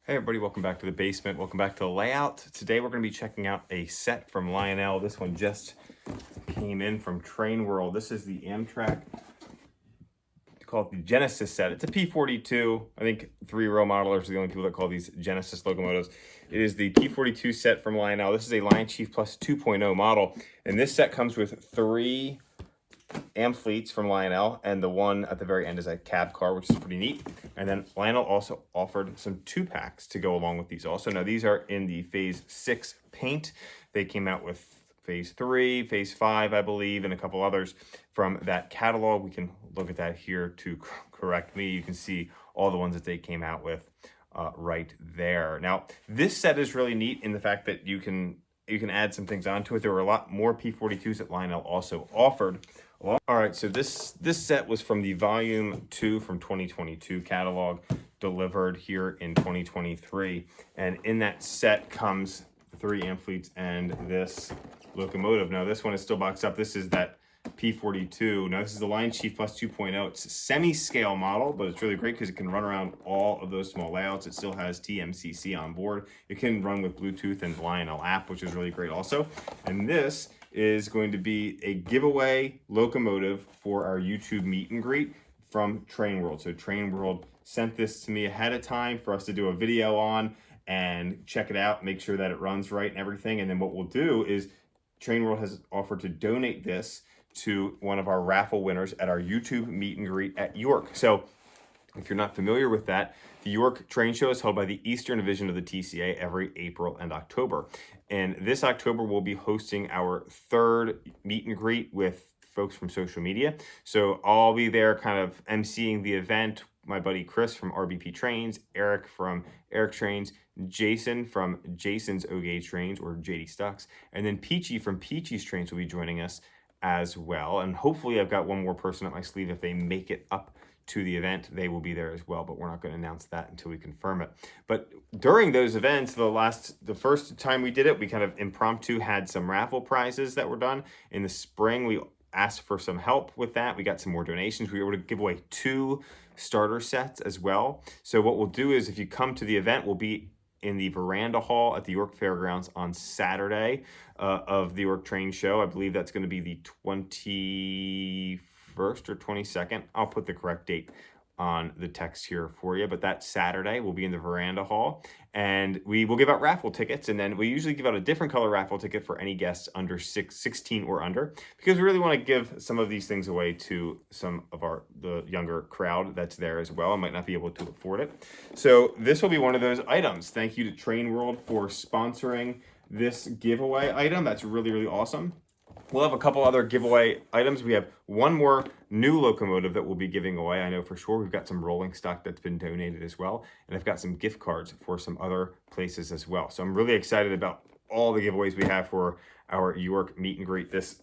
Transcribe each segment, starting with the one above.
Hey everybody, welcome back to the basement. Welcome back to the layout. Today we're going to be checking out a set from Lionel. This one just came in from Train World. This is the Amtrak, call it the Genesis set. It's a P42. I think 3-row modelers are the only people that call these Genesis locomotives. It is the P42 set from Lionel. This is a Lion Chief Plus 2.0 model. And this set comes with 3 Amfleets from Lionel, and the one at the very end is a cab car, which is pretty neat. And then Lionel also offered some 2-packs to go along with these also. Now these are in the phase 6 paint. They came out with phase 3, phase 5, I believe, and a couple others from that catalog. We can look at that here to correct me. You can see all the ones that they came out with right there. Now this set is really neat in the fact that you can add some things onto it. There were a lot more P42s that Lionel also offered. All right, so this set was from the Volume 2 from 2022 catalog, delivered here in 2023. And in that set comes 3 Amfleets and this locomotive. Now, this one is still boxed up. This is that P42. Now, this is the Lion Chief Plus 2.0. It's a semi-scale model, but it's really great because it can run around all of those small layouts. It still has TMCC on board. It can run with Bluetooth and Lionel app, which is really great also. And this is going to be a giveaway locomotive for our YouTube meet and greet from Train World. So Train World sent this to me ahead of time for us to do a video on and check it out, make sure that it runs right and everything. And then what we'll do is Train World has offered to donate this to one of our raffle winners at our YouTube meet and greet at York. So if you're not familiar with that, the York Train Show is held by the Eastern Division of the TCA every April and October. And this October, we'll be hosting our 3rd meet and greet with folks from social media. So I'll be there kind of emceeing the event. My buddy Chris from RBP Trains, Eric from Eric Trains, Jason from Jason's OGA Trains or JD Stocks, and then Peachy from Peachy's Trains will be joining us as well. And hopefully I've got one more person up my sleeve. If they make it up to the event, they will be there as well, but we're not going to announce that until we confirm it. But during those events, the first time we did it, we kind of impromptu had some raffle prizes that were done. In the spring, we asked for some help with that. We got some more donations. We were able to give away 2 starter sets as well. So what we'll do is if you come to the event, we'll be in the Veranda Hall at the York Fairgrounds on Saturday of the York Train Show. I believe that's going to be the 21st or 22nd. I'll put the correct date on the text here for you, but that Saturday we'll be in the Veranda Hall and we will give out raffle tickets, and then we usually give out a different color raffle ticket for any guests under 16 or under, because we really want to give some of these things away to some of the younger crowd that's there as well and might not be able to afford it. So this will be one of those items. Thank you to Train World for sponsoring this giveaway item. That's really, really awesome. We'll have a couple other giveaway items. We have one more new locomotive that we'll be giving away. I know for sure we've got some rolling stock that's been donated as well. And I've got some gift cards for some other places as well. So I'm really excited about all the giveaways we have for our York meet and greet this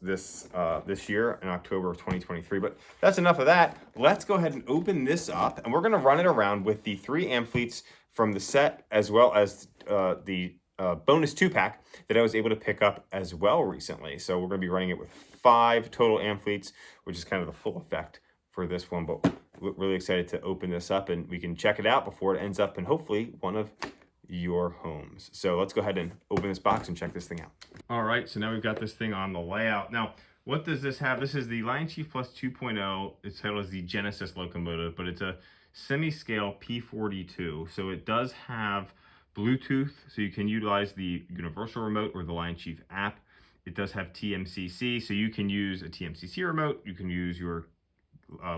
year in October of 2023. But that's enough of that. Let's go ahead and open this up, and we're going to run it around with the 3 Amfleets from the set, as well as the bonus 2-pack that I was able to pick up as well recently. So we're going to be running it with 5 total Amfleets, which is kind of the full effect for this one. But we're really excited to open this up, and we can check it out before it ends up in hopefully one of your homes. So let's go ahead and open this box and check this thing out. All right, so now we've got this thing on the layout. Now, what does this have? This is the Lion Chief Plus 2.0. It's titled as the Genesis locomotive, but it's a semi-scale P42. So it does have Bluetooth, so you can utilize the universal remote or the Lion Chief app. It does have TMCC, so you can use a TMCC remote. You can use your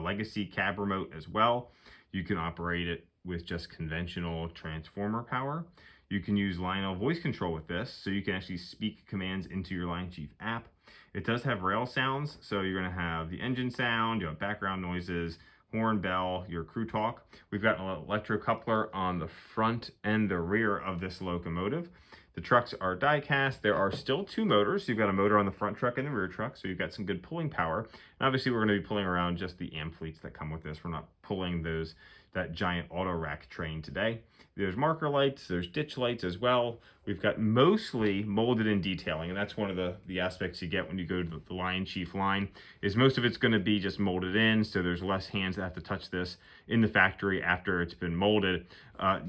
legacy cab remote as well. You can operate it with just conventional transformer power. You can use Lionel voice control with this, so you can actually speak commands into your Lion Chief app. It does have rail sounds, so you're going to have the engine sound, you have background noises, horn, bell, your crew talk. We've got an electro coupler on the front and the rear of this locomotive. The trucks are die cast. There are still 2 motors. So you've got a motor on the front truck and the rear truck, so you've got some good pulling power. And obviously we're going to be pulling around just the Amfleets that come with this. We're not pulling those that giant auto rack train today. There's marker lights, there's ditch lights as well. We've got mostly molded in detailing, and that's one of the aspects you get when you go to the Lion Chief line, is most of it's gonna be just molded in, so there's less hands that have to touch this in the factory after it's been molded.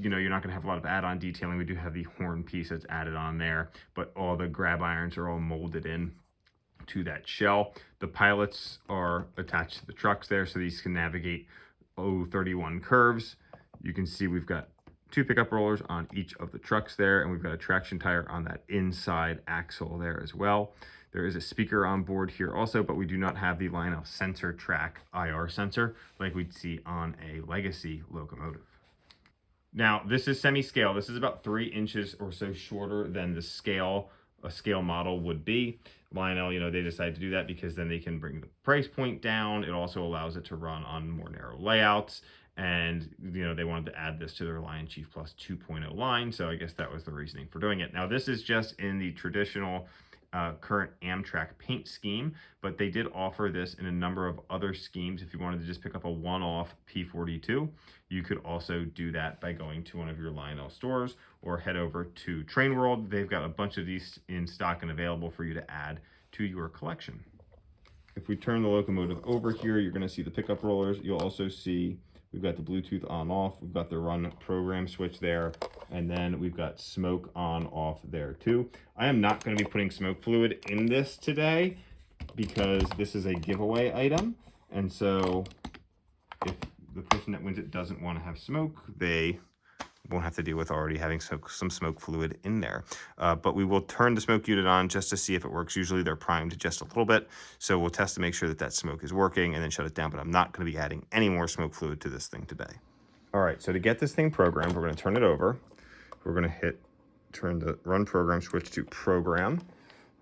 You know, you're not gonna have a lot of add-on detailing. We do have the horn piece that's added on there, but all the grab irons are all molded in to that shell. The pilots are attached to the trucks there, so these can navigate 031 curves. You can see we've got 2 pickup rollers on each of the trucks there, and we've got a traction tire on that inside axle there as well. There is a speaker on board here also, but we do not have the Lionel sensor track IR sensor like we'd see on a legacy locomotive. Now, this is semi-scale. This is about 3 inches or so shorter than the scale a scale model would be. Lionel, you know, they decided to do that because then they can bring the price point down. It also allows it to run on more narrow layouts. And, you know, they wanted to add this to their Lion Chief Plus 2.0 line. So I guess that was the reasoning for doing it. Now, this is just in the traditional current Amtrak paint scheme, but they did offer this in a number of other schemes. If you wanted to just pick up a one-off P42, you could also do that by going to one of your Lionel stores or head over to Train World. They've got a bunch of these in stock and available for you to add to your collection. If we turn the locomotive over here, you're going to see the pickup rollers. You'll also see we've got the Bluetooth on off. We've got the run program switch there. And then we've got smoke on off there too. I am not going to be putting smoke fluid in this today because this is a giveaway item. And so if the person that wins it doesn't want to have smoke, they won't have to deal with already having some smoke fluid in there. But we will turn the smoke unit on just to see if it works. Usually they're primed just a little bit. So we'll test to make sure that that smoke is working and then shut it down. But I'm not going to be adding any more smoke fluid to this thing today. All right, so to get this thing programmed, we're going to turn it over. We're going to turn the run program switch to program.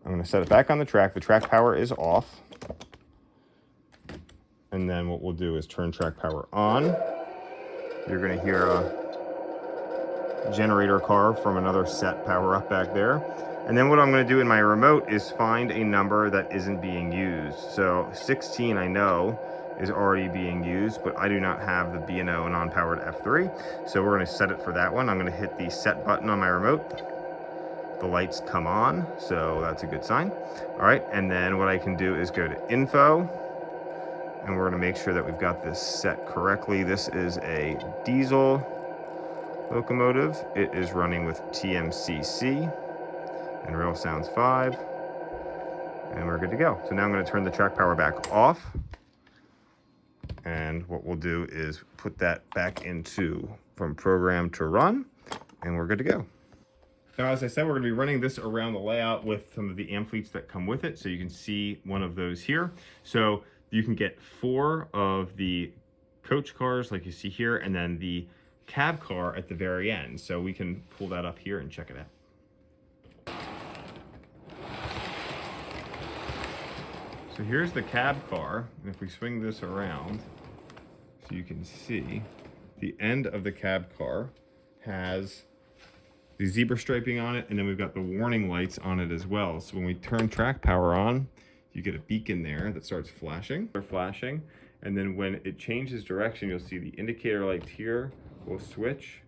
I'm going to set it back on the track. The track power is off. And then what we'll do is turn track power on. You're going to hear a generator car from another set power up back there. And then what I'm going to do in my remote is find a number that isn't being used. So 16 I know is already being used, but I do not have the B&O non-powered F3. So we're going to set it for that one. I'm going to hit the set button on my remote. The lights come on, so that's a good sign. All right, and then what I can do is go to info, and we're going to make sure that we've got this set correctly. This is a diesel locomotive. It is running with TMCC and rail sounds 5, and we're good to go. So now I'm going to turn the track power back off, and what we'll do is put that back into from program to run, and we're good to go. Now, as I said, we're going to be running this around the layout with some of the Amfleets that come with it. So you can see one of those here. So you can get 4 of the coach cars like you see here, and then the cab car at the very end. So we can pull that up here and check it out. So here's the cab car, and if we swing this around, so you can see the end of the cab car has the zebra striping on it, and then we've got the warning lights on it as well. So when we turn track power on, you get a beacon there that starts flashing. They're flashing, and then when it changes direction, you'll see the indicator lights here will switch,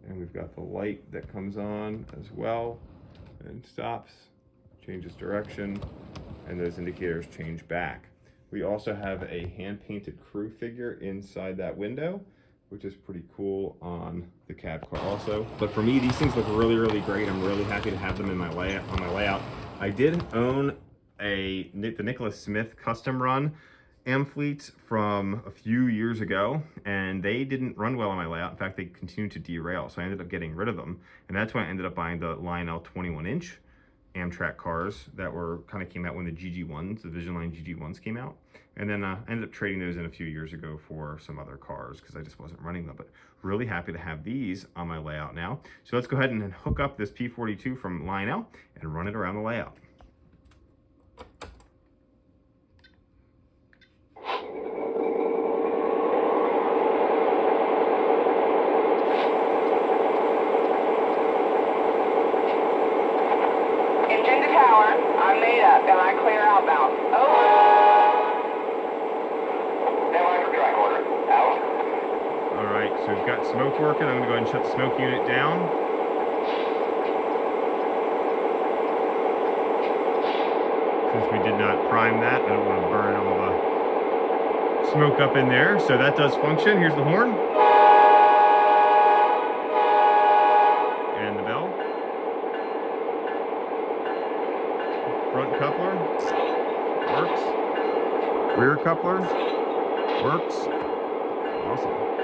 and we've got the light that comes on as well and stops, changes direction, and those indicators change back. We also have a hand-painted crew figure inside that window, which is pretty cool on the cab car also. But for me, these things look really, really great. I'm really happy to have them in my layout. I did own the Nicholas Smith custom run Amfleet from a few years ago, and they didn't run well on my layout. In fact, they continued to derail, so I ended up getting rid of them. And that's when I ended up buying the Lionel 21-inch Amtrak cars that came out when the GG1s, the Vision Line GG1s came out. And then I ended up trading those in a few years ago for some other cars because I just wasn't running them. But really happy to have these on my layout now. So let's go ahead and hook up this P42 from Lionel and run it around the layout. I'm made up. Am I clear outbound? Over. Deadline for track order. Out. smoke working. I'm gonna go ahead and shut the smoke unit down. Since we did not prime that, I don't want to burn all the smoke up in there. So that does function. Here's the horn. And the bell. Front coupler. Works. Rear coupler. Works. Awesome.